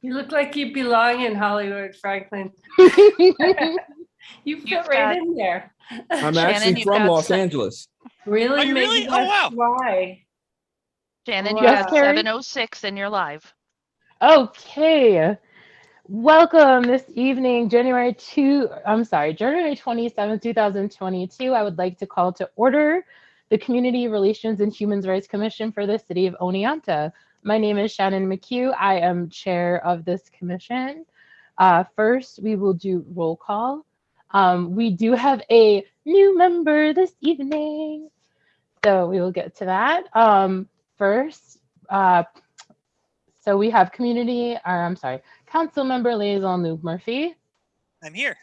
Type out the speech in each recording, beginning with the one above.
You look like you belong in Hollywood, Franklin. You fit right in there. I'm Shannon, actually you've from got Los some- Angeles. Really? Are you Maybe really? Oh, that's why. Shannon, you Wow. got 7:06 and you're live. Okay. Welcome this evening, January 27th, 2022. I would like to call to order the Community Relations and Human Rights Commission for the City of Oneonta. My name is Shannon McHugh. I am chair of this commission. First, we will do roll call. We do have a new member this evening, so we will get to that. First, so we have Council Member Liaison Luke Murphy, I'm here.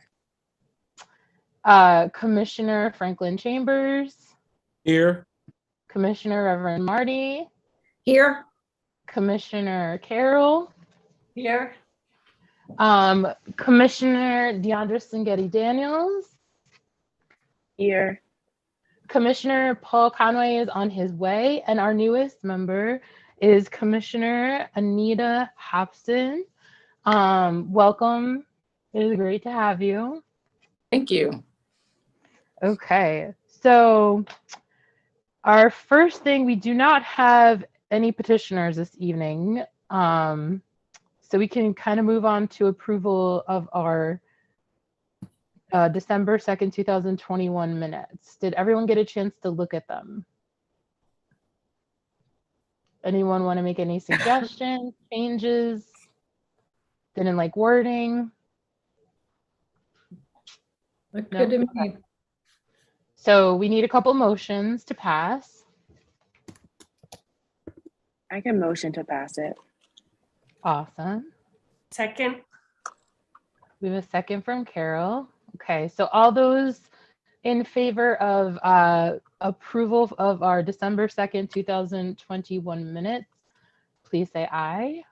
Commissioner Franklin Chambers, Here, Commissioner Reverend Marty, Here. Commissioner Carroll, Here. Commissioner Deandra Singeti Daniels, Here. Commissioner Paul Conway is on his way, and our newest member is Commissioner Anita Hobson. Welcome. It is great to have you. Thank you. Okay, so our first thing, we do not have any petitioners this evening. So we can kind of move on to approval of our December 2nd, 2021 minutes. Did everyone get a chance to look at them? Anyone want to make any suggestions, changes? Didn't like wording? Look No? good to me. So we need a couple motions to pass. I can motion to pass it. Awesome. Second. We have a second from Carol. Okay, so all those in favor of approval of our December 2nd, 2021 minutes, please say aye.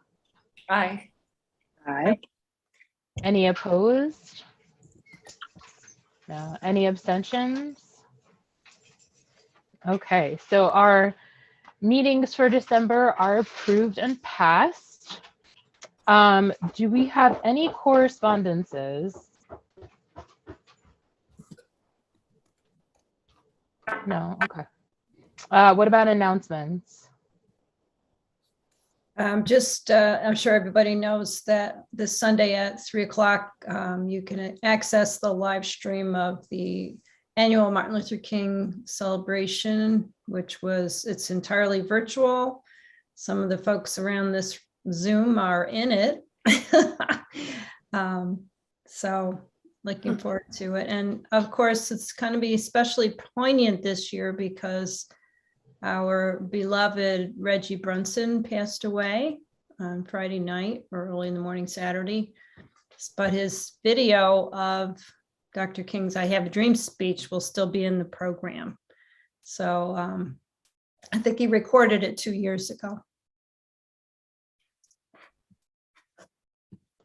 Aye. Aye. Any opposed? No. Any abstentions? Okay, so our meetings for December are approved and passed. Do we have any correspondences? No, okay. What about announcements? I'm sure everybody knows that this Sunday at 3:00, you can access the live stream of the annual Martin Luther King celebration, it's entirely virtual. Some of the folks around this Zoom are in it. So looking forward to it. And of course, it's going to be especially poignant this year because our beloved Reggie Brunson passed away on Friday night or early in the morning Saturday. But his video of Dr. King's I Have a Dream speech will still be in the program. So I think he recorded it 2 years ago.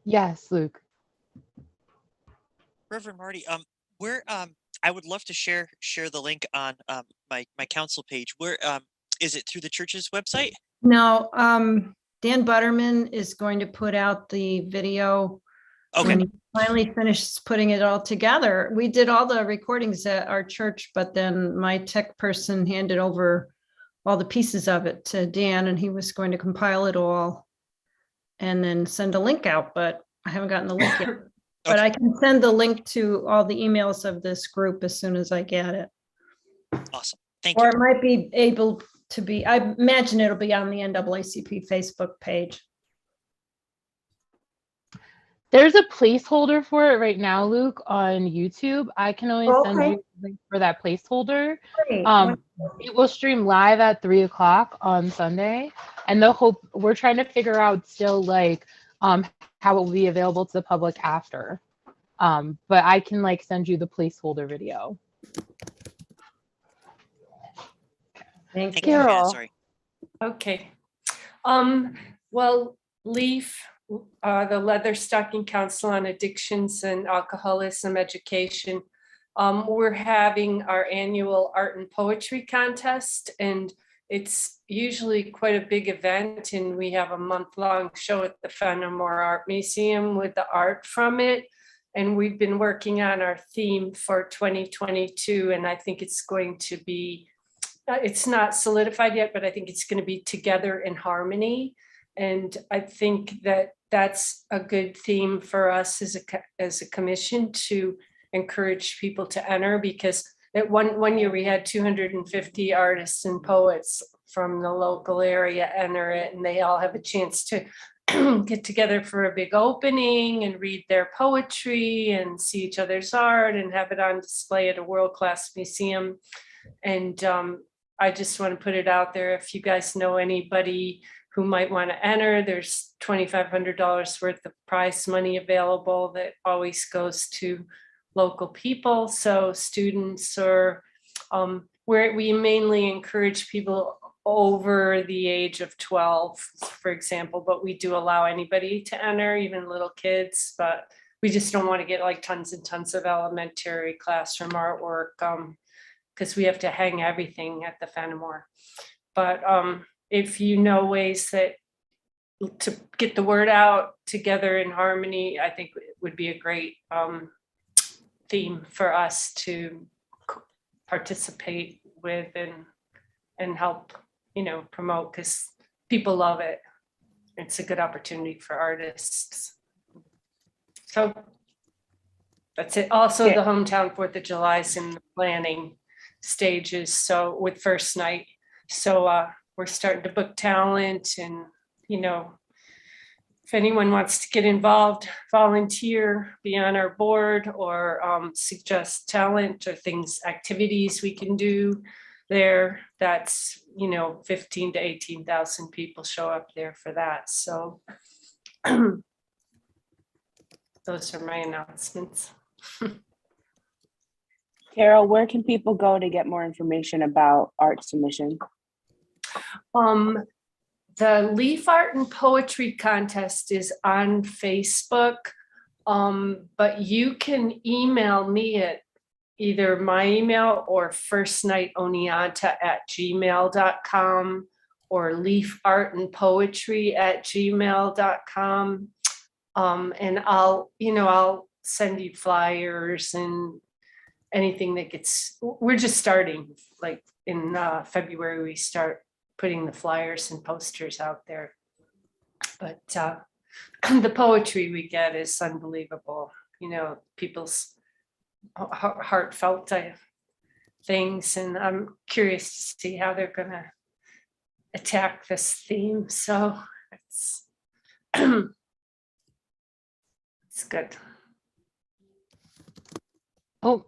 Yes, Luke. Reverend Marty, I would love to share the link on my council page. Where is it, through the church's website? No, Dan Butterman is going to put out the video when he finally finishes putting it all together. We did all the recordings at our church, but then my tech person handed over all the pieces of it to Dan, and he was going to compile it all and then send a link out, but I haven't gotten the link yet. But I can send the link to all the emails of this group as soon as I get it. Awesome. Thank Or you. it might be able to be, I imagine it'll be on the NAACP Facebook page. There's a placeholder for it right now, Luke, on YouTube. I can only send you a link for that placeholder. Great. It will stream live at 3:00 on Sunday, and we're trying to figure out still how it will be available to the public after. But I can send you the placeholder video. Thank you. Carol. Yeah, sorry. Okay. Well, LEAF, the Leather Stocking Council on Addictions and Alcoholism Education, we're having our annual art and poetry contest, and it's usually quite a big event, and we have a month-long show at the Fenimore Art Museum with the art from it. And we've been working on our theme for 2022, and I think it's going to be, it's not solidified yet, but I think it's going to be Together in Harmony. And I think that that's a good theme for us as a commission to encourage people to enter, because at one year we had 250 artists and poets from the local area enter it, and they all have a chance to get together for a big opening and read their poetry and see each other's art and have it on display at a world-class museum. And I just want to put it out there, if you guys know anybody who might want to enter, there's $2,500 worth of prize money available that always goes to local people. So students, or where we mainly encourage people over the age of 12, for example, but we do allow anybody to enter, even little kids, but we just don't want to get like tons and tons of elementary classroom artwork, because we have to hang everything at the Fenimore. But if you know ways that to get the word out, Together in Harmony, I think it would be a great theme for us to participate with and help, promote, because people love it. It's a good opportunity for artists. So that's it. Also, the hometown 4th of July is in the planning stages. So with first night, so we're starting to book talent, and if anyone wants to get involved, volunteer, be on our board, or suggest talent or activities we can do there, that's 15 to 18,000 people show up there for that. So those are my announcements. Carol, where can people go to get more information about art submission? The Leaf Art and Poetry Contest is on Facebook, but you can email me at either my email or firstnightoneonta@gmail.com or leafartandpoetry@gmail.com. And I'll send you flyers and anything that we're just starting, like in February, we start putting the flyers and posters out there. But the poetry we get is unbelievable. People's heartfelt things, and I'm curious to see how they're gonna attack this theme. So it's it's good. Oh,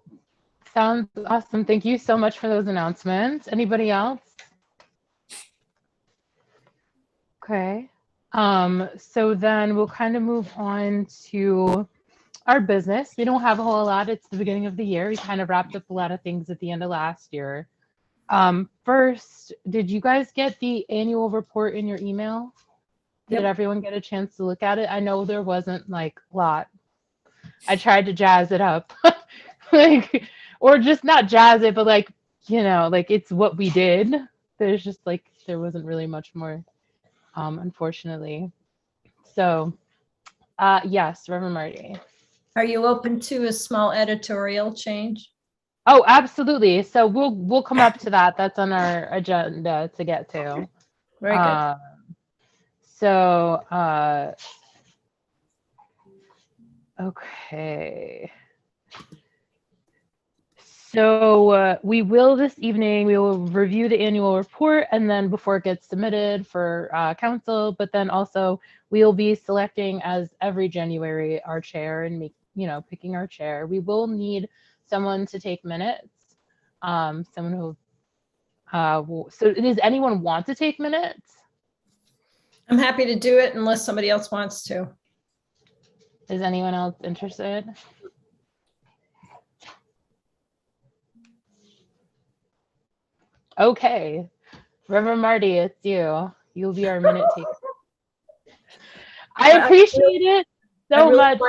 sounds awesome. Thank you so much for those announcements. Anybody else? Okay. So then we'll kind of move on to our business. We don't have a whole lot. It's the beginning of the year. We kind of wrapped up a lot of things at the end of last year. First, did you guys get the annual report in your email? Did everyone get a chance to look at it? I know there wasn't like a lot. I tried to jazz it up. Or just not jazz it, but like it's what we did. There's just there wasn't really much more, unfortunately. So yes, Reverend Marty. Are you open to a small editorial change? Oh, absolutely. So we'll come up to that. That's on our agenda to get to. Very good. Okay. So we will review the annual report, and then before it gets submitted for council, but then also we'll be selecting, as every January, our chair and picking our chair. We will need someone to take minutes. Someone who so does anyone want to take minutes? I'm happy to do it unless somebody else wants to. Is anyone else interested? Okay, Reverend Marty, it's you. You'll be our minute taker. I appreciate it so much.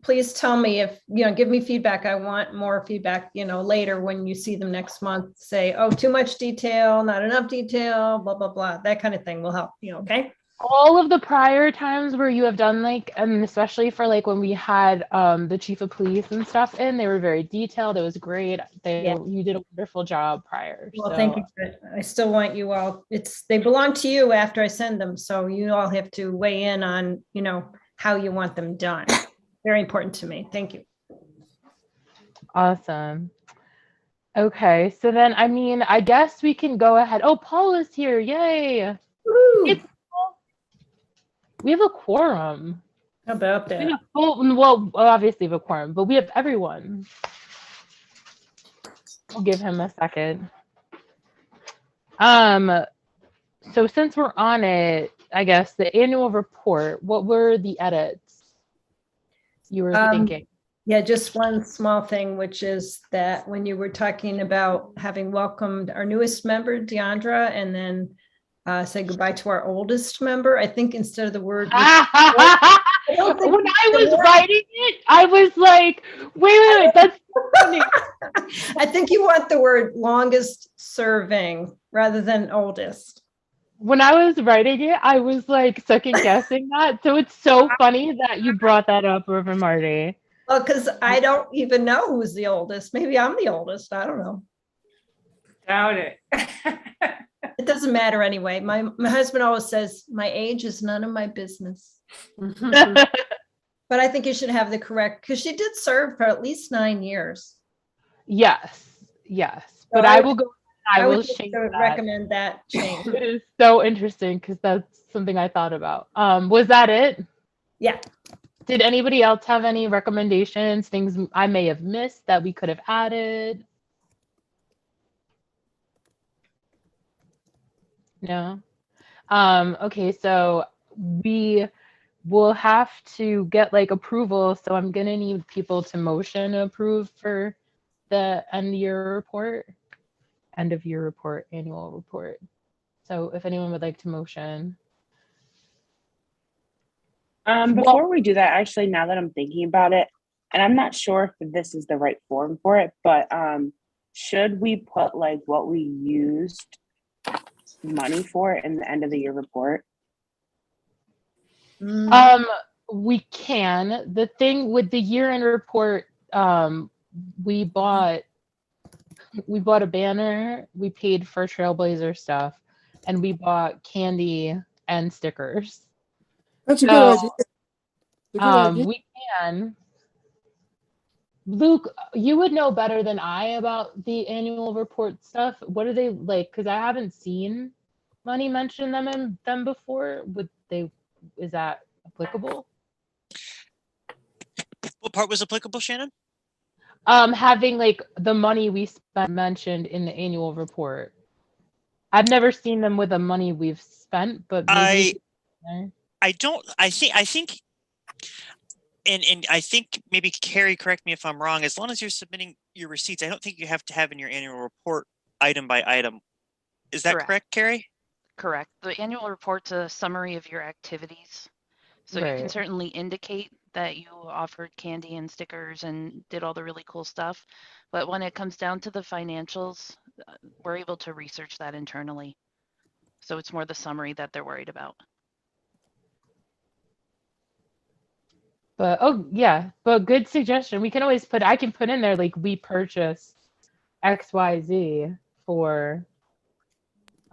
please tell me if, give me feedback. I want more feedback, later when you see them next month. Say, oh, too much detail, not enough detail, blah, blah, blah. That kind of thing will help you, okay? All of the prior times where you have done like, and especially for like when we had the chief of police and stuff in, they were very detailed. It was great. Yeah. You did a wonderful job prior. Well, so. thank you. But I still want you all, they belong to you after I send them. So you all have to weigh in on, how you want them done. Very important to me. Thank you. Awesome. Okay, so then, I guess we can go ahead. Oh, Paul is here. Yay. Woo! We have a quorum. How about that? Well, obviously we have a quorum, but we have everyone. I'll give him a second. So since we're on it, I guess the annual report, what were the edits you were thinking? Yeah, just one small thing, which is that when you were talking about having welcomed our newest member, Deandra, and then say goodbye to our oldest member, I think instead of the word. When I was writing it, I was like, wait, that's funny. I think you want the word longest serving rather than oldest. When I was writing it, I was like second guessing that. So it's so funny that you brought that up, Reverend Marty. Well, because I don't even know who's the oldest. Maybe I'm the oldest. I don't know. Doubt it. It doesn't matter anyway. My husband always says, my age is none of my business. But I think you should have the correct, because she did serve for at least 9 years. Yes. But So I will go. I will would change recommend that change. It is so interesting because that's something I thought about. Was that it? Yeah. Did anybody else have any recommendations, things I may have missed that we could have added? No? Okay, so we will have to get like approval. So I'm gonna need people to motion approve for the end of year report, annual report. So if anyone would like to motion. Before we do that, actually, now that I'm thinking about it, and I'm not sure if this is the right form for it, but should we put like what we used money for in the end of the year report? We can. The thing with the year-end report, we bought a banner, we paid for Trailblazer stuff, and we bought candy and stickers. That's a good idea. We can. Luke, you would know better than I about the annual report stuff. What are they like? Because I haven't seen money mention them in them before. Is that applicable? What part was applicable, Shannon? Having like the money we spent mentioned in the annual report. I've never seen them with the money we've spent, but maybe I think and I think maybe Carrie, correct me if I'm wrong, as long as you're submitting your receipts, I don't think you have to have in your annual report item by item. Is that correct, Carrie? Correct. The annual report's a summary of your activities. So you can certainly indicate that you offered candy and stickers and did all the really cool stuff. But when it comes down to the financials, we're able to research that internally. So it's more the summary that they're worried about. But good suggestion. We can always I can put in there like we purchased XYZ for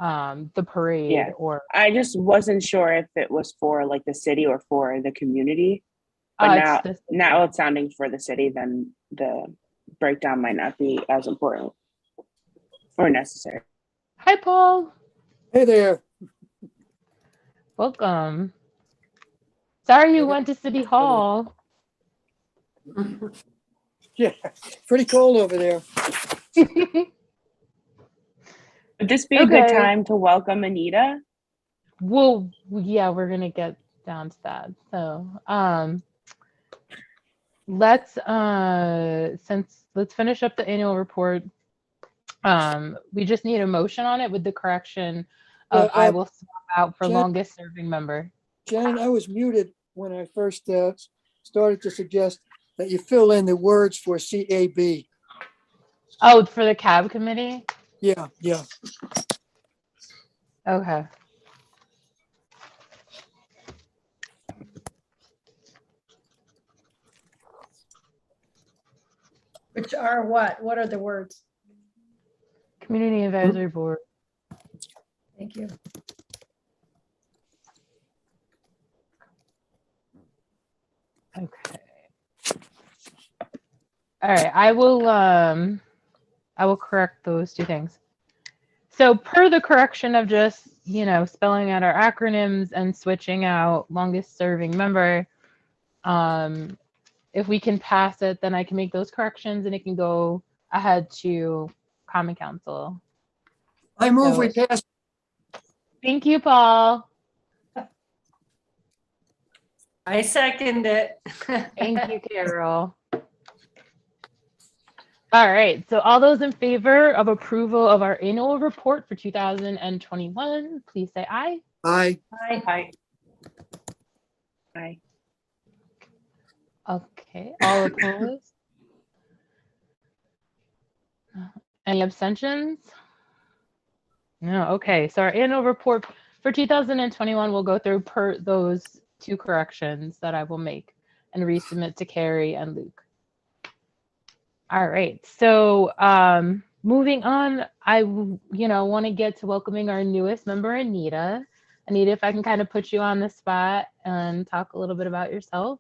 the parade. Yeah. Or I just wasn't sure if it was for like the city or for the community. But now it's sounding for the city, then the breakdown might not be as important or necessary. Hi, Paul. Hey there. Welcome. Sorry you went to City Hall. Yeah, pretty cold over there. Would this be a good time to welcome Anita? Well, yeah, we're gonna get down to that. So let's finish up the annual report. We just need a motion on it with the correction of I will swap out for longest serving member. Shannon, I was muted when I first started to suggest that you fill in the words for CAB. Oh, for the CAB committee? Yeah, yeah. Okay. Which are what? What are the words? Community Advisory Board. Thank you. Okay. All right, I will correct those two things. So per the correction of just, spelling out our acronyms and switching out longest serving member, if we can pass it, then I can make those corrections and it can go ahead to Common Council. I move we pass. Thank you, Paul. I second it. Thank you, Carol. All right, so all those in favor of approval of our annual report for 2021, please say aye. Aye. Aye. Aye. Okay, all opposed? Any abstentions? No, okay, so our annual report for 2021 will go through per those two corrections that I will make and resubmit to Carrie and Luke. All right, so moving on, I want to get to welcoming our newest member, Anita. Anita, if I can kind of put you on the spot and talk a little bit about yourself.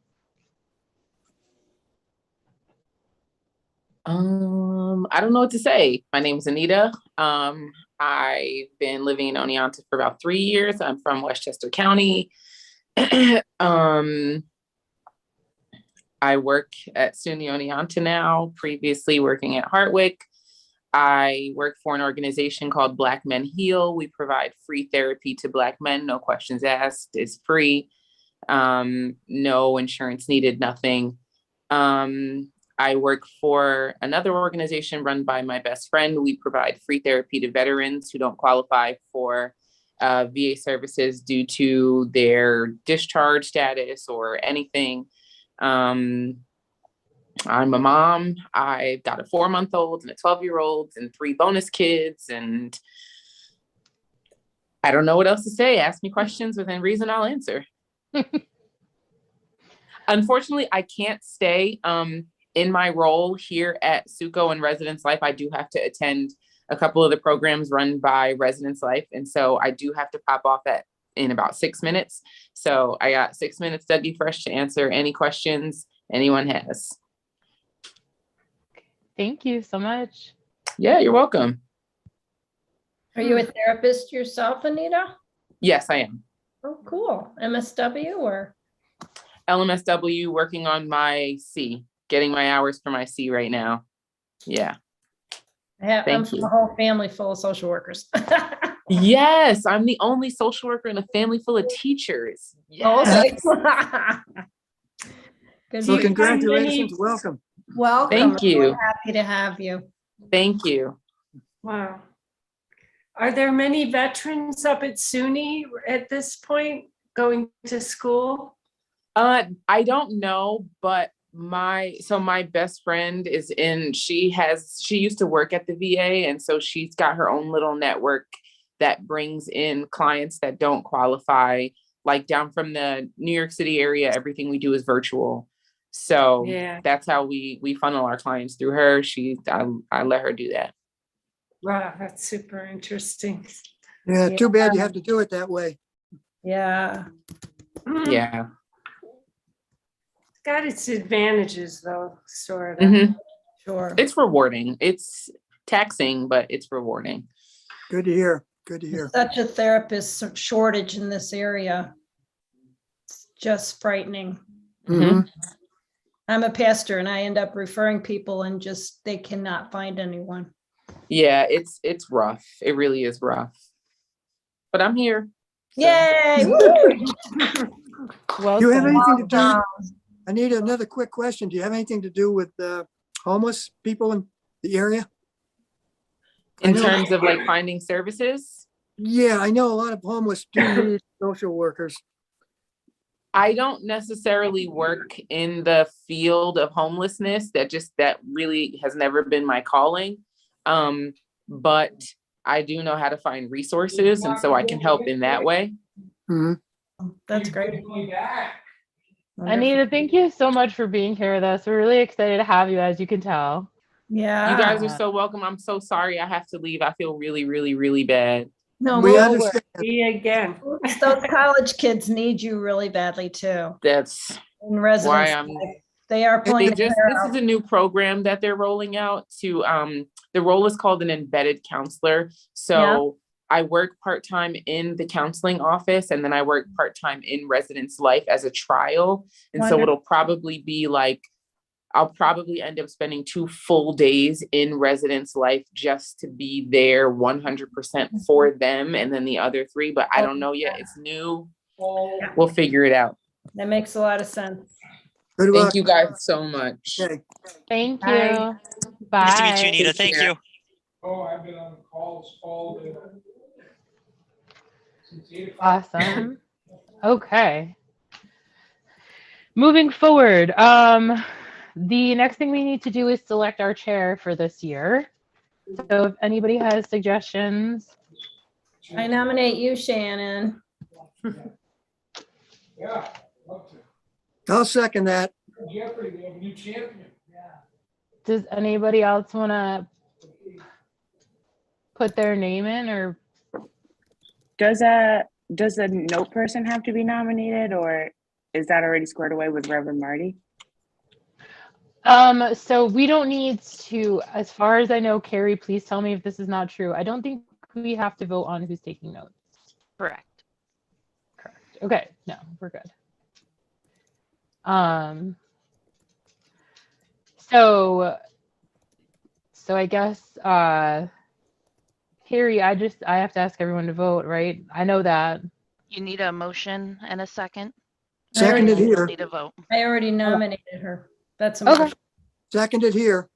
I don't know what to say. My name is Anita. I've been living in Oneonta for about 3 years. I'm from Westchester County. I work at SUNY Oneonta now, previously working at Hartwick. I work for an organization called Black Men Heal. We provide free therapy to Black men, no questions asked. It's free, no insurance needed, nothing. I work for another organization run by my best friend. We provide free therapy to veterans who don't qualify for VA services due to their discharge status or anything. I'm a mom. I've got a 4-month-old and a 12-year-old and 3 bonus kids. And I don't know what else to say. Ask me questions within reason, I'll answer. Unfortunately, I can't stay in my role here at SUCO and Residence Life. I do have to attend a couple of the programs run by Residence Life. And so I do have to pop off in about 6 minutes. So I got 6 minutes, Dougie Fresh, to answer any questions anyone has. Thank you so much. Yeah, you're welcome. Are you a therapist yourself, Anita? Yes, I am. Oh, cool. MSW or? LMSW, working on my C, getting my hours for my C right now. Yeah. I'm Thank from you. a whole family full of social workers. Yes, I'm the only social worker in a family full of teachers. Okay. Yes. Good So to- congratulations, welcome. Welcome. Thank you. We're happy to have you. Thank you. Wow. Are there many veterans up at SUNY at this point going to school? I don't know, but my best friend she used to work at the VA, and so she's got her own little network that brings in clients that don't qualify, like down from the New York City area. Everything we do is virtual. So Yeah. that's how we funnel our clients through her. I let her do that. Wow, that's super interesting. Yeah, Yeah. too bad you have to do it that way. Yeah. Yeah. It's got its advantages though, sort of. Mhm. Sure. It's rewarding. It's taxing, but it's rewarding. Good to hear. Good to hear. Such a therapist shortage in this area. It's just frightening. Mhm. I'm a pastor and I end up referring people and just, they cannot find anyone. Yeah, it's rough. It really is rough. But I'm here. So. Yay! Woo! Do you have Welcome. anything to do? Welcome. I need another quick question. Do you have anything to do with homeless people in the area? In I know- terms of like finding services? Yeah, I know a lot of homeless do need social workers. I don't necessarily work in the field of homelessness. That really has never been my calling. But I do know how to find resources, and so I can help in that way. Mhm. That's great. Anita, thank you so much for being here with us. We're really excited to have you, as you can tell. Yeah. You guys are so welcome. I'm so sorry I have to leave. I feel really, really, really bad. No, We we'll- understand. Me again. those college kids need you really badly too. That's In residence, I'm- life. They are pulling this their is a new program that they're rolling out to the role is called an embedded counselor. So I work part-time in the counseling office, and then I work part-time in residence life as a trial. And so it'll probably be like, I'll probably end up spending 2 full days in residence life just to be there 100% for them. And then the other 3, but I don't know yet. It's new. We'll figure it out. That makes a lot of sense. Good luck. Thank you guys so much. Okay. Thank you. Bye. Bye. Nice to meet you, Anita. Thank you. Oh, I've been on calls all day. Since 8 o'clock. Awesome. Okay. Moving forward, the next thing we need to do is select our chair for this year. So if anybody has suggestions, I nominate you, Shannon. Yeah, love to. I'll second that. Jeopardy, we have a new champion. does anybody else want to put their name in, or Does a note person have to be nominated, or is that already squared away with Reverend Marty? so we don't need to, as far as I know, Carrie, please tell me if this is not true. I don't think we have to vote on who's taking notes. Correct. Okay, no, we're good. So I guess Carrie, I have to ask everyone to vote, right? I know that. You need a motion and a second. Seconded You'll here. need a vote. I already nominated her. That's a Okay. motion. Seconded here.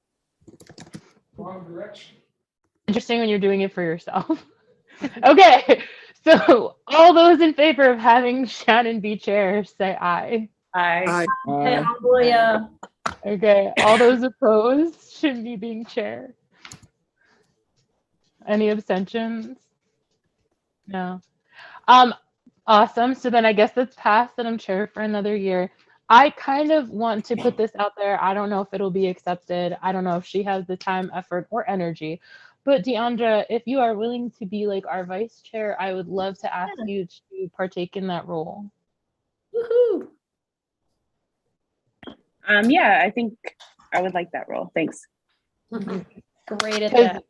Wrong direction. Interesting when you're doing it for yourself. Okay, so all those in favor of having Shannon be chair, say aye. Aye. Hey, Julia. Okay, all those opposed, Shindy being chair. Any abstentions? No. Awesome. So then I guess it's passed that I'm chair for another year. I kind of want to put this out there. I don't know if it'll be accepted. I don't know if she has the time, effort, or energy. But Deandra, if you are willing to be like our vice chair, I would love to ask you to partake in that role. Woohoo. Yeah, I think I would like that role. Thanks. Great at Because that.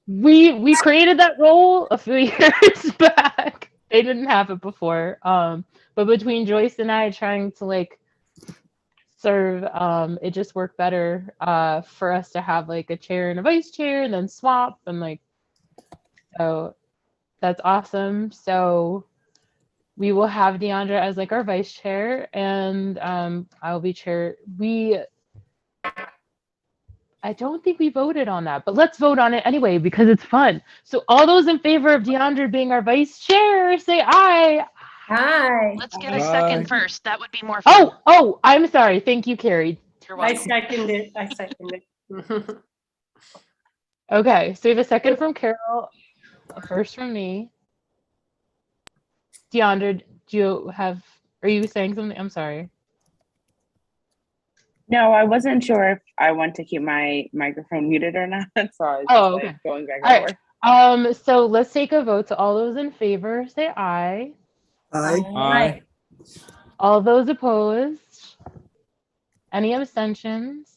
we created that role a few years back. They didn't have it before. But between Joyce and I trying to like serve, it just worked better for us to have like a chair and a vice chair and then swap and like, so that's awesome. So we will have Deandra as like our vice chair, and I'll be chair. I don't think we voted on that, but let's vote on it anyway because it's fun. So all those in favor of Deandra being our vice chair, say aye. Hi. Let's get a second first. That would be more fun. Oh, I'm sorry. Thank you, Carrie. You're I welcome. second it. I second it. Okay, so we have a second from Carol, a first from me. Deandra, are you saying something? I'm sorry. No, I wasn't sure if I want to keep my microphone muted or not, so I was just, Okay. going back All and right. forth. So let's take a vote. So all those in favor, say aye. Aye. Aye. All those opposed? Any abstentions?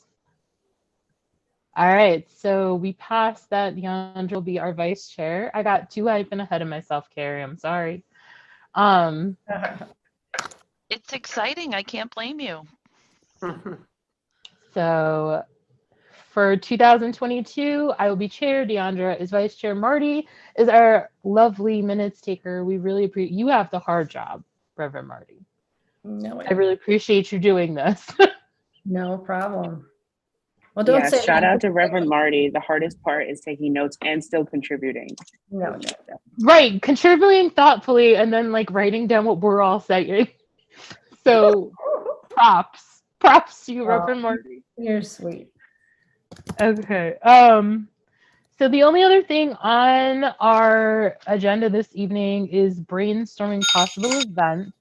All right, so we passed that. Deandra will be our vice chair. I got 2 hyphen ahead of myself, Carrie. I'm sorry. It's exciting. I can't blame you. So for 2022, I will be chair. Deandra is vice chair. Marty is our lovely minutes taker. We really appreciate you. Have the hard job, Reverend Marty. No, I really appreciate you doing this. no problem. Well, don't Yes, say shout that. out to Reverend Marty. The hardest part is taking notes and still contributing. No. Right, contributing thoughtfully and then like writing down what we're all saying. So props to you, Reverend Marty. You're sweet. Okay. So the only other thing on our agenda this evening is brainstorming possible events.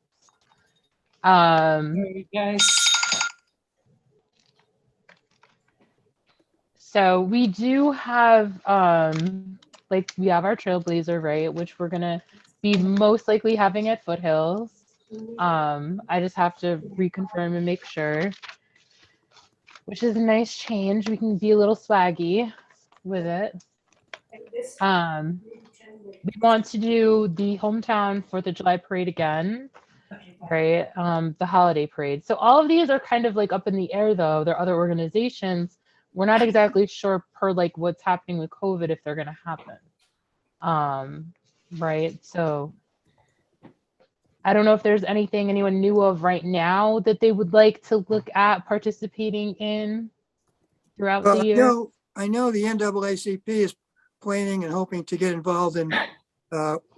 Hey, guys. So we do have like we have our Trailblazer, right, which we're gonna be most likely having at Foothills. I just have to reconfirm and make sure, which is a nice change. We can be a little swaggy with it. We want to do the hometown 4th of July parade again, right? The holiday parade. So all of these are kind of like up in the air, though. There are other organizations. We're not exactly sure per like what's happening with COVID if they're going to happen. Right. So I don't know if there's anything anyone knew of right now that they would like to look at participating in throughout the year. I know the NAACP is planning and hoping to get involved in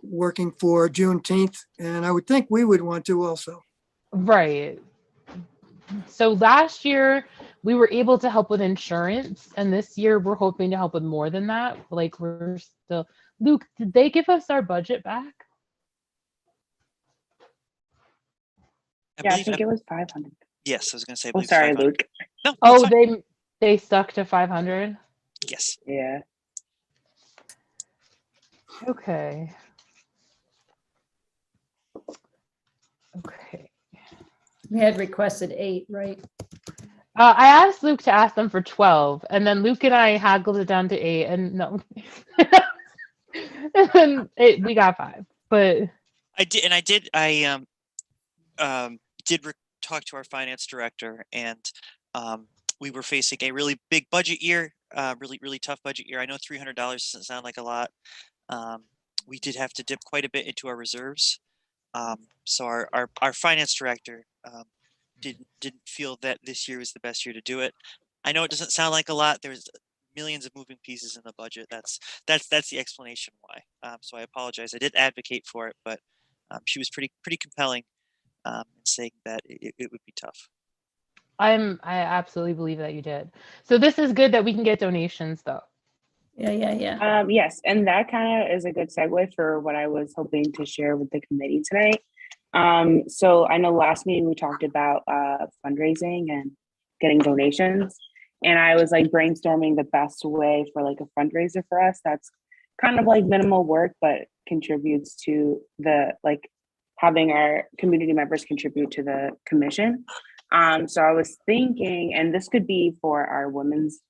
working for Juneteenth, and I would think we would want to also. Right. So last year we were able to help with insurance, and this year we're hoping to help with more than that. Like we're still, Luke, did they give us our budget back? I think it was 500. Yes, I was going to say. I Oh, believe sorry, 500. Luke. No. Oh, that's fine. they stuck to 500. Yes. Yeah. Okay. Okay. We had requested 8, right? I asked Luke to ask them for 12, and then Luke and I haggled it down to 8, and no. And then we got 5, but I did talk to our finance director, and we were facing a really big budget year, really tough budget year. I know $300 doesn't sound like a lot. We did have to dip quite a bit into our reserves. So our finance director didn't feel that this year was the best year to do it. I know it doesn't sound like a lot. There's millions of moving pieces in the budget. That's the explanation why. So I apologize. I did advocate for it, but she was pretty compelling in saying that it would be tough. I absolutely believe that you did. So this is good that we can get donations, though. Yeah. Yes, and that kind of is a good segue for what I was hoping to share with the committee tonight. So I know last meeting we talked about fundraising and getting donations, and I was like brainstorming the best way for like a fundraiser for us that's kind of like minimal work but contributes to the like having our community members contribute to the commission. So I was thinking, and this could be for our women's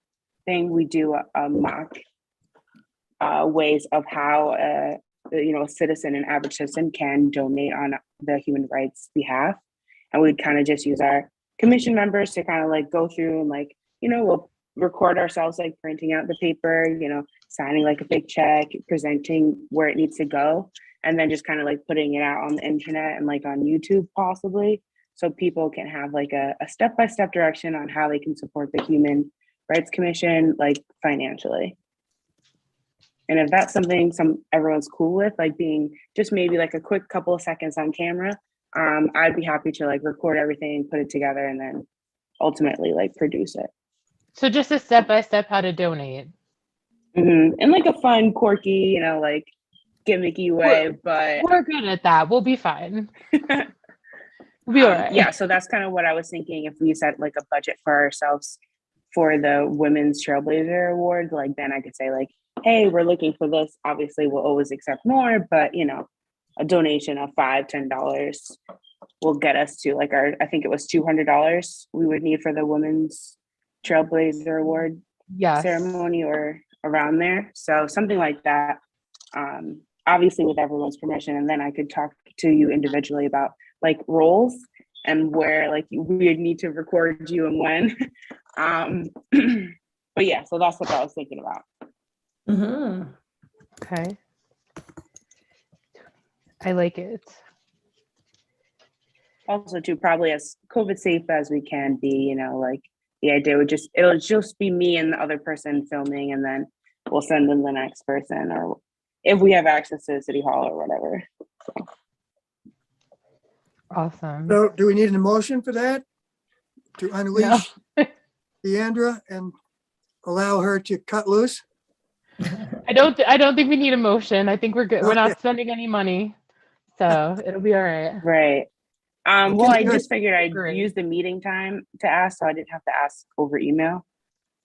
thing, we do a mock ways of how a citizen, an average citizen, can donate on the human rights behalf, and we'd kind of just use our commission members to kind of like go through and like we'll record ourselves like printing out the paper, signing like a big check, presenting where it needs to go, and then just kind of like putting it out on the internet and like on YouTube possibly, so people can have like a step-by-step direction on how they can support the Human Rights Commission like financially. And if that's something everyone's cool with, like being just maybe like a quick couple of seconds on camera, I'd be happy to like record everything, put it together, and then ultimately like produce it. So just a step-by-step how to donate. Mm-hmm. In like a fun, quirky, like gimmicky way, but we're good at that. We'll be fine. We'll be all right. Yeah, so that's kind of what I was thinking. If we set like a budget for ourselves for the Women's Trailblazer Award, like then I could say like, hey, we're looking for this. Obviously, we'll always accept more, but a donation of $5-10 will get us to like I think it was $200 we would need for the Women's Trailblazer Award ceremony or around there. So something like that, obviously with everyone's permission. And then I could talk to you individually about like roles and where like we need to record you and when. But yeah, so that's what I was thinking about. Mm-hmm. Okay. I like it. Also too, probably as COVID safe as we can be, like the idea it'll just be me and the other person filming, and then we'll send them the next person, or if we have access to City Hall or whatever. So. Awesome. So do we need an emotion for that? To No, unleash Deandra and allow her to cut loose? I don't think we need a motion. I think we're good. We're Okay. not spending any money, so it'll be all right. Right. Well, Okay, I good. just figured I'd Great. use the meeting time to ask, so I didn't have to ask over email.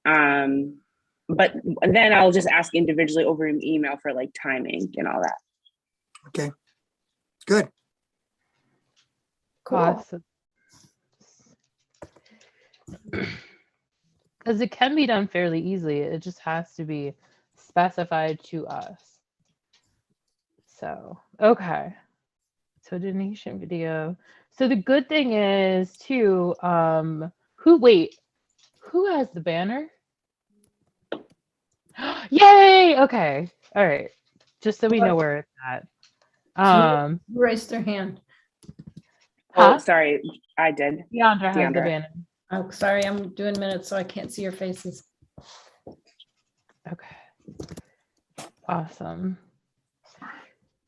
But then I'll just ask individually over an email for like timing and all that. Okay, good. Awesome. Because it can be done fairly easily. It just has to be specified to us. So, okay. So donation video. So the good thing is too, who has the banner? Yay! Okay. All right. Just so we know where it's at. Who raised their hand? Oh, Huh? sorry, I did. Deandra has the Deandra. banner. Oh, sorry, I'm doing minutes, so I can't see your faces. Okay. Awesome.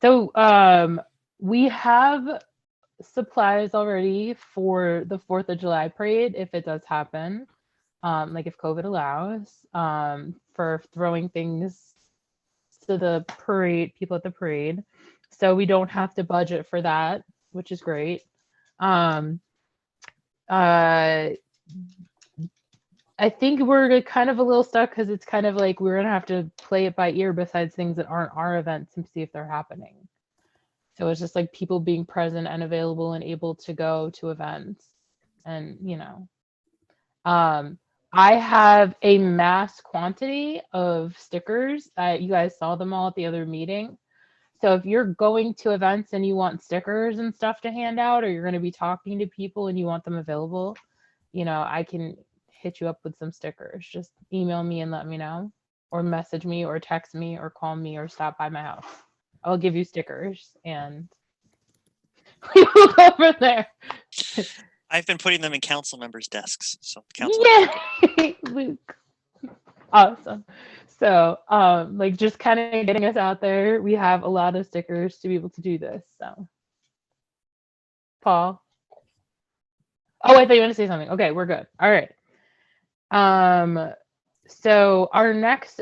So we have supplies already for the 4th of July parade if it does happen. Like if COVID allows, for throwing things to the parade, people at the parade. So we don't have to budget for that, which is great. I think we're kind of a little stuck because it's kind of like we're gonna have to play it by ear besides things that aren't our events and see if they're happening. So it's just like people being present and available and able to go to events. And I have a mass quantity of stickers. You guys saw them all at the other meeting. So if you're going to events and you want stickers and stuff to hand out, or you're going to be talking to people and you want them available, I can hit you up with some stickers. Just email me and let me know, or message me or text me or call me or stop by my house. I'll give you stickers and we will go from there. I've been putting them in council members' desks. So council Yay! Luke. Awesome. So like just kind of getting us out there. We have a lot of stickers to be able to do this. So Paul. Oh, I thought you wanted to say something. Okay, we're good. All right. So our next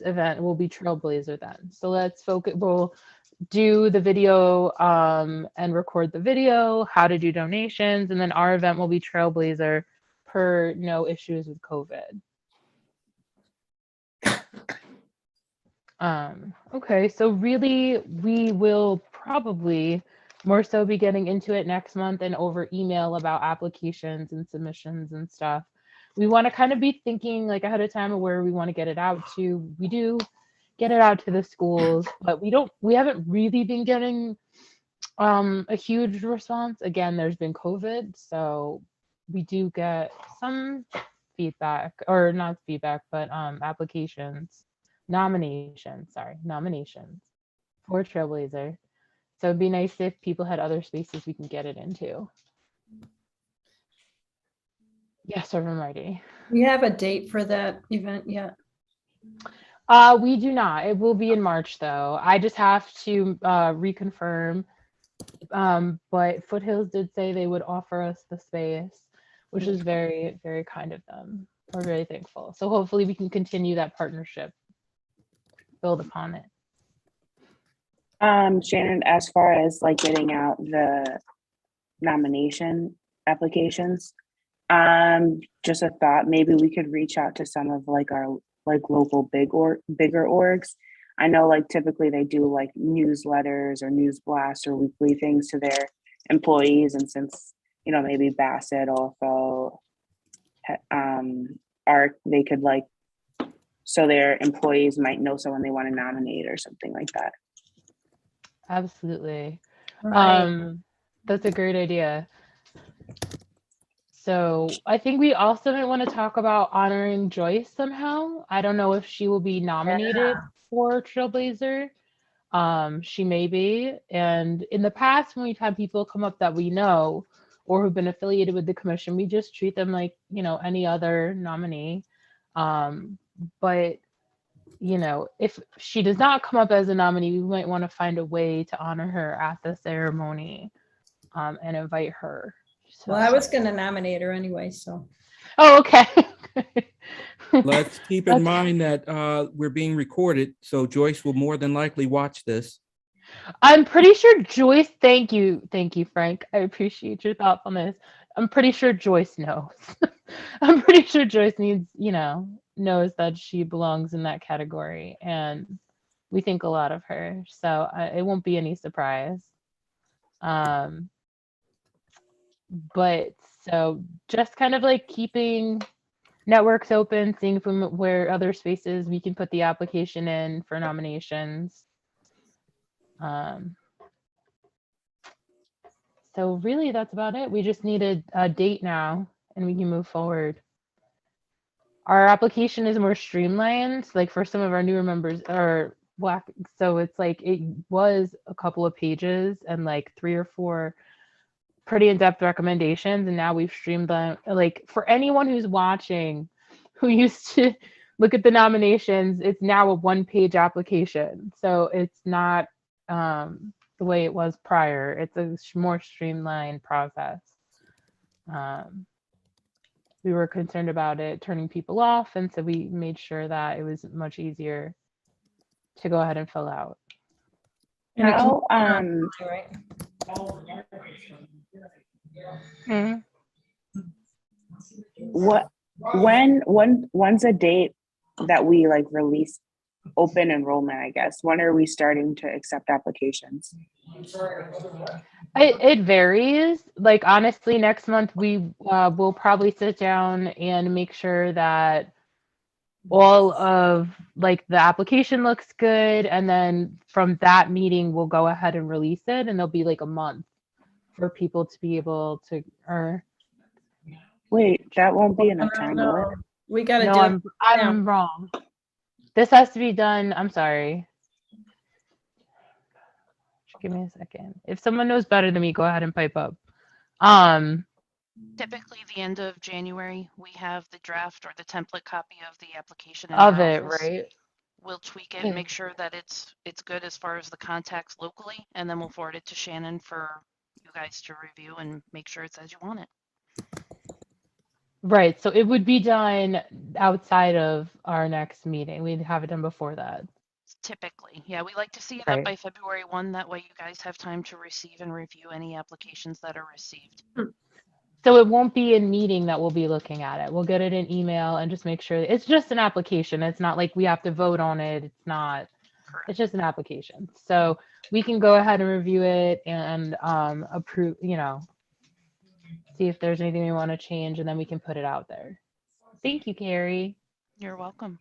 event will be Trailblazer then. So let's focus. We'll do the video and record the video, how to do donations, and then our event will be Trailblazer per no issues with COVID. Okay, so really we will probably more so be getting into it next month and over email about applications and submissions and stuff. We want to kind of be thinking like ahead of time of where we want to get it out to. We do get it out to the schools, but we haven't really been getting a huge response. Again, there's been COVID, so we do get some feedback, or not feedback, but nominations for Trailblazer. So it'd be nice if people had other spaces we can get it into. Yes, Reverend Marty. Do you have a date for that event yet? We do not. It will be in March though. I just have to reconfirm. But Foothills did say they would offer us the space, which is very, very kind of them. We're very thankful. So hopefully we can continue that partnership, build upon it. Shannon, as far as like getting out the nomination applications, just a thought, maybe we could reach out to some of like our like local bigger orgs. I know like typically they do like newsletters or news blasts or weekly things to their employees, and since maybe Bassett also they could like, so their employees might know someone they want to nominate or something like that. Absolutely. Right. That's a great idea. So I think we also might want to talk about honoring Joyce somehow. I don't know if she will be nominated for Trailblazer. She may be. And in the past, when we've had people come up that we know or who've been affiliated with the commission, we just treat them like, any other nominee. But if she does not come up as a nominee, we might want to find a way to honor her at the ceremony. and invite her. So, Well, I was going to nominate her anyway, so. oh, okay. Let's keep in mind that we're being recorded, so Joyce will more than likely watch this. I'm pretty sure Joyce, thank you, Frank. I appreciate your thoughtfulness. I'm pretty sure Joyce knows. I'm pretty sure Joyce knows that she belongs in that category, and we think a lot of her. So it won't be any surprise. But so just kind of like keeping networks open, seeing from where other spaces we can put the application in for nominations. So really that's about it. We just need a date now and we can move forward. Our application is more streamlined, like for some of our newer members are Black. So it's like it was a couple of pages and like 3 or 4 pretty in-depth recommendations. And now we've streamlined, like for anyone who's watching, who used to look at the nominations, it's now a 1-page application. So it's not the way it was prior. It's a more streamlined process. We were concerned about it turning people off, and so we made sure that it was much easier to go ahead and fill out. How, Right. Mhm. when's a date that we like release open enrollment, I guess? When are we starting to accept applications? It varies. Like honestly, next month we will probably sit down and make sure that all of like the application looks good, and then from that meeting we'll go ahead and release it, and there'll be like a month for people to be able to earn. Wait, that won't be enough time, will No, it? we got to No, do it. I'm wrong. This has to be done. I'm sorry. Give me a second. If someone knows better than me, go ahead and pipe up. Typically, the end of January, we have the draft or the template copy of the application in Of our it, office. right? We'll tweak it, make sure that it's good as far as the contacts locally, and then we'll forward it to Shannon for you guys to review and make sure it's as you want it. Right. So it would be done outside of our next meeting. We'd have it done before that. Typically, yeah, we like to see it Right. up by February 1. That way you guys have time to receive and review any applications that are received. So it won't be in meeting that we'll be looking at it. We'll get it in email and just make sure it's just an application. It's not like we have to vote on it. It's not. Correct. It's just an application. So we can go ahead and review it and approve, see if there's anything we want to change, and then we can put it out there. Thank you, Carrie. You're welcome.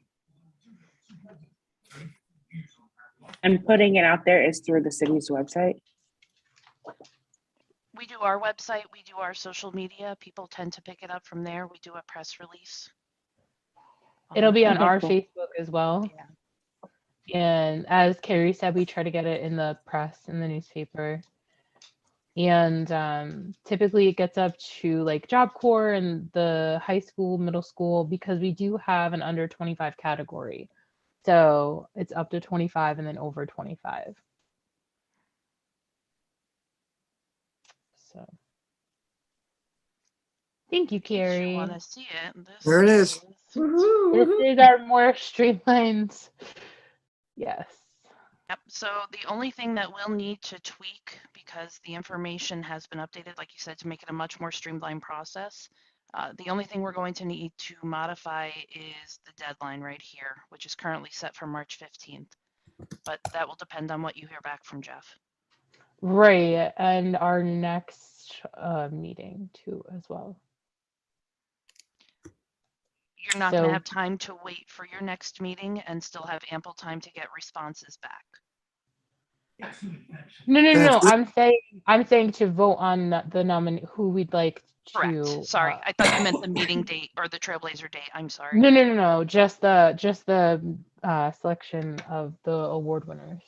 And putting it out there is through the city's website? We do our website, we do our social media. People tend to pick it up from there. We do a press release. It'll be on Okay, our cool. Facebook as well. Yeah. And as Carrie said, we try to get it in the press, in the newspaper. And typically it gets up to like Job Corps and the high school, middle school, because we do have an under 25 category. So it's up to 25 and then over 25. So thank you, In case Carrie. you want to see it. There it is. This is our more streamlined. Yes. Yep. So the only thing that we'll need to tweak, because the information has been updated, like you said, to make it a much more streamlined process. The only thing we're going to need to modify is the deadline right here, which is currently set for March 15th. But that will depend on what you hear back from Jeff. Right. And our next meeting too, as well. You're not going So- to have time to wait for your next meeting and still have ample time to get responses back. No. That's it. I'm saying to vote on the nominee who we'd like to. Correct. Sorry, I thought you meant the meeting date or the Trailblazer date. I'm sorry. No. Just the selection of the award winners.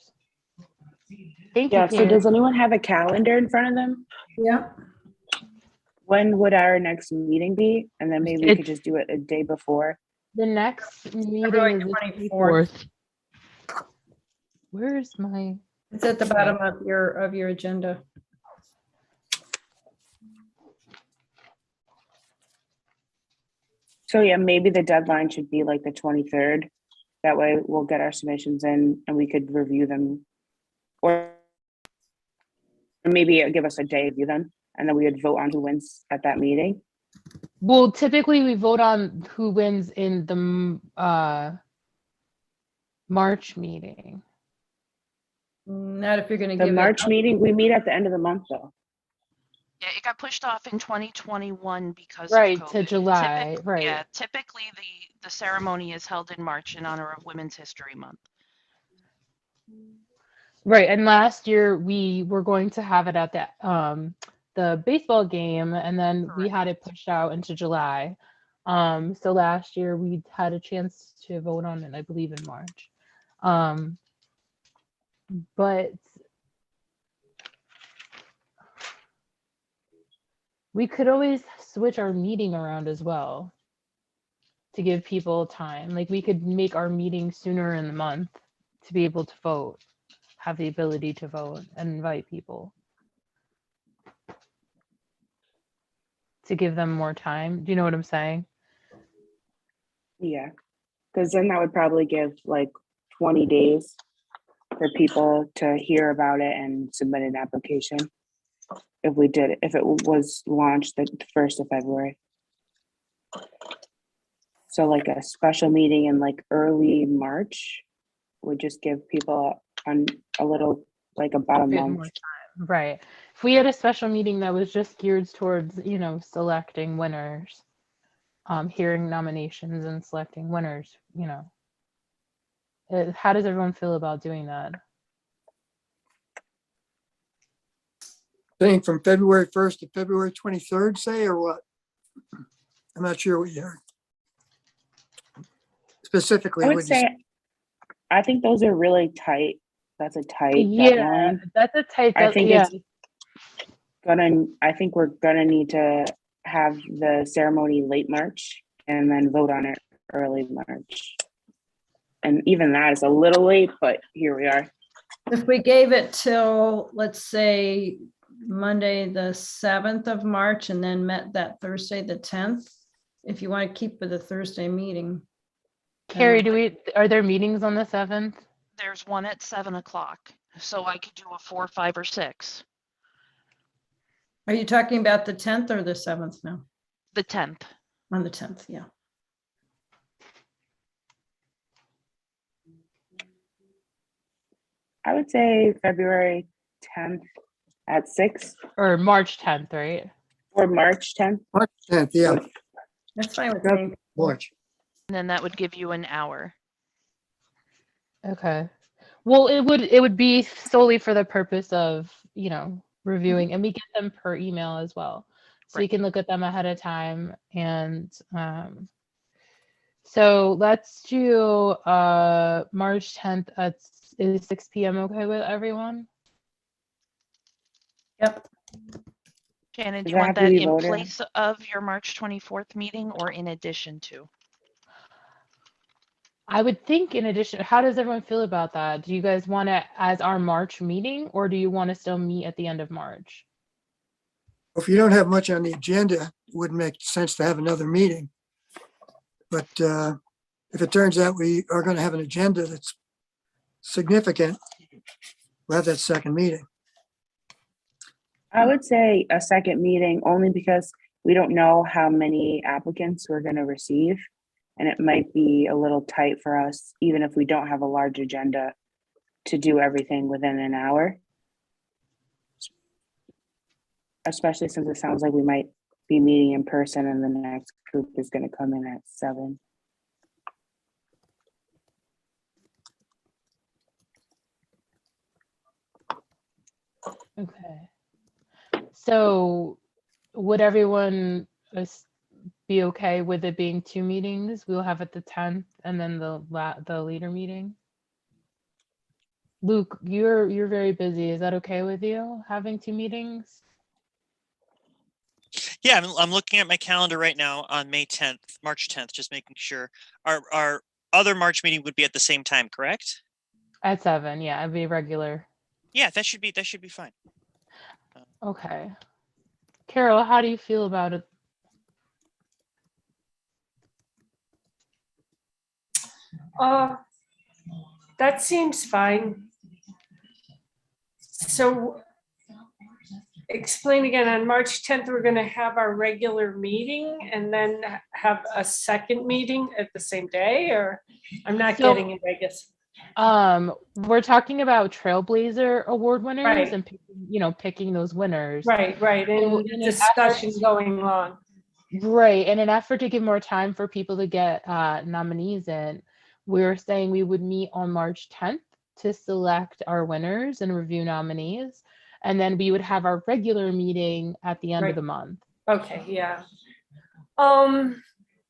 Thank Yeah, you, so Carrie. does anyone have a calendar in front of them? Yeah. When would our next meeting be? And then maybe we could It's- just do it a day before. The next meeting February is the 24th. 24th. Where's my? It's at the bottom of your agenda. So yeah, maybe the deadline should be like the 23rd. That way we'll get our submissions in and we could review them. Or maybe give us a day to view them and then we would vote on who wins at that meeting. Well, typically we vote on who wins in the March meeting. Not if you're gonna The give it. March meeting, we meet at the end of the month though. Yeah, it got pushed off in 2021 because Right, of to COVID. July, right. Yeah, typically the ceremony is held in March in honor of Women's History Month. Right, and last year we were going to have it at the baseball game, and then we had it pushed out into July. So last year we had a chance to vote on it, I believe, in March. But we could always switch our meeting around as well to give people time. Like we could make our meeting sooner in the month to be able to vote, have the ability to vote and invite people to give them more time. Do you know what I'm saying? Yeah, because then that would probably give like 20 days for people to hear about it and submit an application. If it was launched the 1st of February. So like a special meeting in like early March would just give people a little, like about a Bit month. more time. Right. If we had a special meeting that was just geared towards, selecting winners, hearing nominations and selecting winners, how does everyone feel about doing that? Saying from February 1st to February 23rd, say, or what? I'm not sure what you heard. Specifically, I would what you say, I think those are really tight. That's a tight Yeah, deadline. that's a tight I think yeah. I think we're gonna need to have the ceremony late March and then vote on it early March. And even that is a little late, but here we are. If we gave it till, let's say, Monday, the 7th of March, and then met that Thursday, the 10th, if you want to keep with the Thursday meeting. Carrie, are there meetings on the 7th? There's one at 7 o'clock, so I could do a 4, 5, or 6. Are you talking about the 10th or the 7th now? The 10th. On the 10th, yeah. I would say February 10th at 6 Or March 10th, right? or March 10th. March 10th, yeah, That's fine with Yep. me. March. And then that would give you an hour. Okay. Well, it would be solely for the purpose of, reviewing, and we get them per email as well. So you can look at them ahead of time. And so let's do March 10th is 6 p.m. okay with everyone? Yep. Shannon, do Does you that want have to that be in voted? place of your March 24th meeting or in addition to? I would think in addition, how does everyone feel about that? Do you guys want it as our March meeting, or do you want to still meet at the end of March? If you don't have much on the agenda, it wouldn't make sense to have another meeting. But if it turns out we are going to have an agenda that's significant, we'll have that second meeting. I would say a second meeting only because we don't know how many applicants we're going to receive. And it might be a little tight for us, even if we don't have a large agenda, to do everything within an hour. Especially since it sounds like we might be meeting in person and the next group is going to come in at 7. Okay. So would everyone be okay with it being 2 meetings? We'll have it the 10th and then the later meeting. Luke, you're very busy. Is that okay with you, having 2 meetings? Yeah, I'm looking at my calendar right now on March 10th, just making sure. Our other March meeting would be at the same time, correct? At 7, yeah, it'd be regular. Yeah, that should be fine. Okay. Carol, how do you feel about it? That seems fine. So explain again, on March 10th, we're going to have our regular meeting and then have a second meeting at the same day, or I'm not So- getting it, I guess. We're talking about Trailblazer Award winners Right. and picking those winners. Right, So and in an discussion effort- going on. Right. In an effort to give more time for people to get nominees in, we're saying we would meet on March 10th to select our winners and review nominees. And then we would have our regular meeting at the end Right. of the month. Okay, yeah.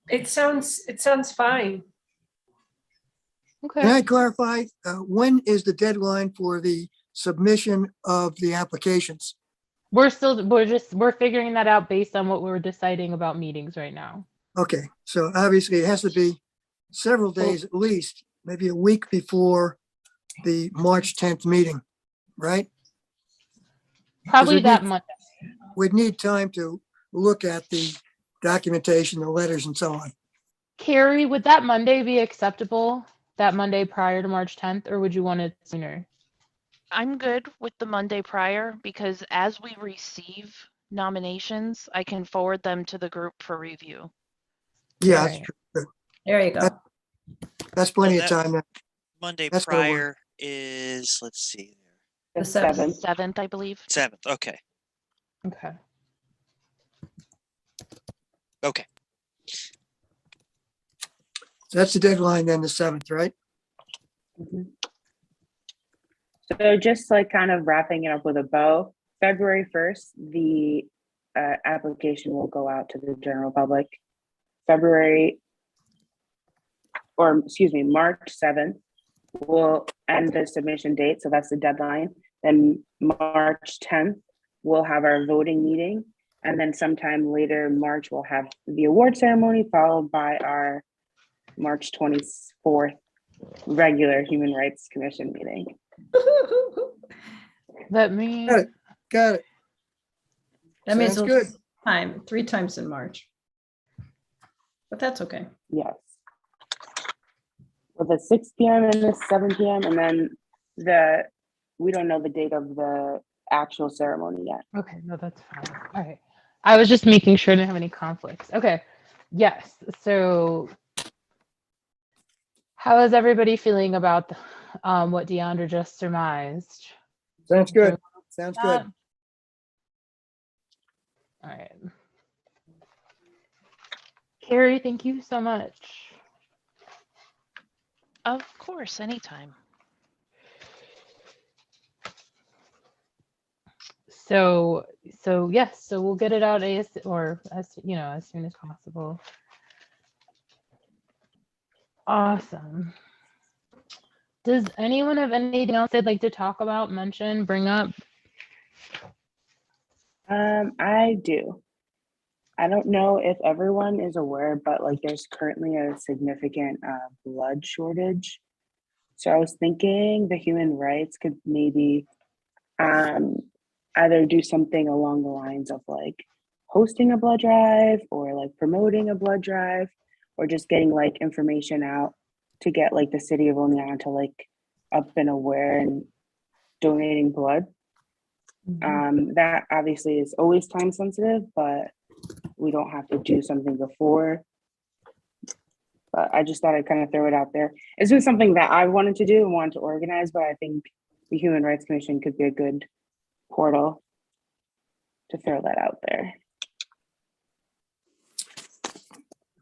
It sounds fine. Okay. Can I clarify, when is the deadline for the submission of the applications? We're figuring that out based on what we're deciding about meetings right now. Okay, so obviously it has to be several days at least, maybe a week before the March 10th meeting, right? Probably we'd that need- Monday. We'd need time to look at the documentation, the letters and so on. Carrie, would that Monday be acceptable? That Monday prior to March 10th, or would you want it sooner? I'm good with the Monday prior because as we receive nominations, I can forward them to the group for review. Yeah, that's Right. true. There you go. That's plenty of that- time. Monday That's gonna work. prior is, let's see, The The 7th. 7th, I believe. 7th. Okay. Okay. Okay. That's the deadline then, the 7th, right? Mhm. So just like kind of wrapping it up with a bow, February 1st, the application will go out to the general public. March 7th will end the submission date. So that's the deadline. Then March 10th, we'll have our voting meeting. And then sometime later in March, we'll have the award ceremony followed by our March 24th regular Human Rights Commission meeting. Let me. Got it. That means Sounds it'll good. 3 times in March. But that's okay. Yes. With a 6 p.m. and a 7 p.m. and then we don't know the date of the actual ceremony yet. Okay, no, that's fine. All right. I was just making sure I didn't have any conflicts. Okay. Yes. So how is everybody feeling about what Deandra just surmised? Sounds good. Sounds good. All right. Carrie, thank you so much. Of course, anytime. So yes, so we'll get it out as soon as possible. Awesome. Does anyone have anything else they'd like to talk about, mention, bring up? I do. I don't know if everyone is aware, but like there's currently a significant blood shortage. So I was thinking the human rights could maybe either do something along the lines of like hosting a blood drive or like promoting a blood drive or just getting like information out to get like the city of Oneonta like up and aware and donating blood. That obviously is always time sensitive, but we don't have to do something before. But I just thought I'd kind of throw it out there. It's been something that I wanted to do and wanted to organize, but I think the Human Rights Commission could be a good portal to throw that out there.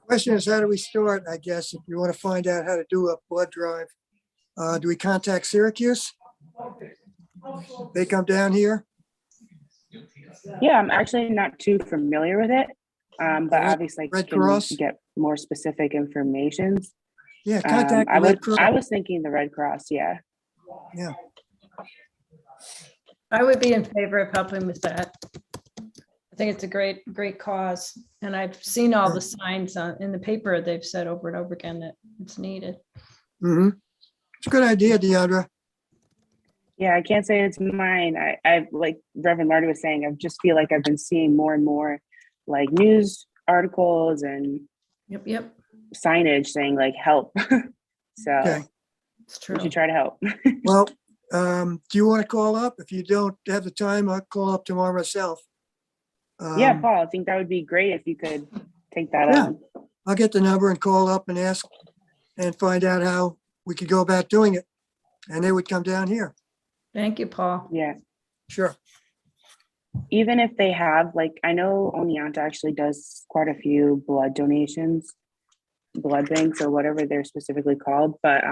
Question is, how do we start? I guess if you want to find out how to do a blood drive, do we contact Syracuse? They come down here? Yeah, I'm actually not too familiar with it, but obviously Red can Cross? get more specific information. Yeah, contact I the Red Cross. was thinking the Red Cross, yeah. Yeah, I would be in favor of helping with that. I think it's a great cause. And I've seen all the signs in the paper. They've said over and over again that it's needed. mm-hmm. It's a good idea, Deandra. Yeah, I can't say it's mine. I like Reverend Marty was saying, I just feel like I've been seeing more and more like news articles and Yep. signage saying like help. So Okay. It's we true. should try to help. Well, do you want to call up? If you don't have the time, I'll call up tomorrow myself. Yeah, Paul, I think that would be great if you could take that Yeah. on. I'll get the number and call up and ask and find out how we could go about doing it. And they would come down here. Thank you, Paul. Yeah. Sure. Even if they have, like, I know Oneonta actually does quite a few blood donations, blood banks or whatever they're specifically called. But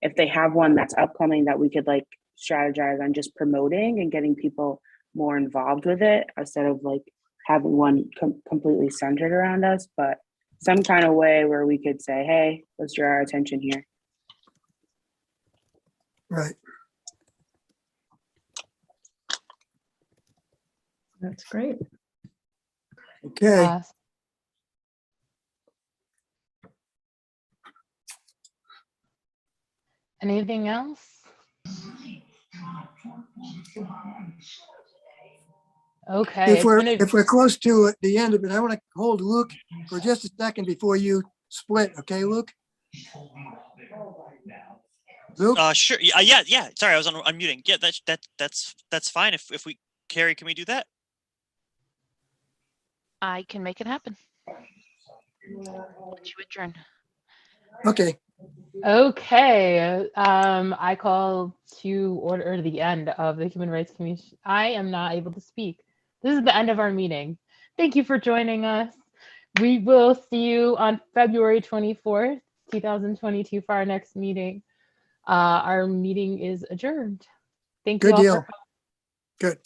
if they have one that's upcoming that we could like strategize on just promoting and getting people more involved with it instead of like having one completely centered around us, but some kind of way where we could say, hey, let's draw our attention here. Right. That's great. Okay. Anything else? Okay. If we're close to the end of it, I want to hold Luke for just a second before you split. Okay, Luke? Luke? Sure. Yeah. Sorry, I was unmuting. Yeah, that's fine. If we, Carrie, can we do that? I can make it happen. Let you adjourn. Okay. Okay. I call to order the end of the Human Rights Commission. I am not able to speak. This is the end of our meeting. Thank you for joining us. We will see you on February 24th, 2022 for our next meeting. Our meeting is adjourned. Thank you Good all deal. for Good.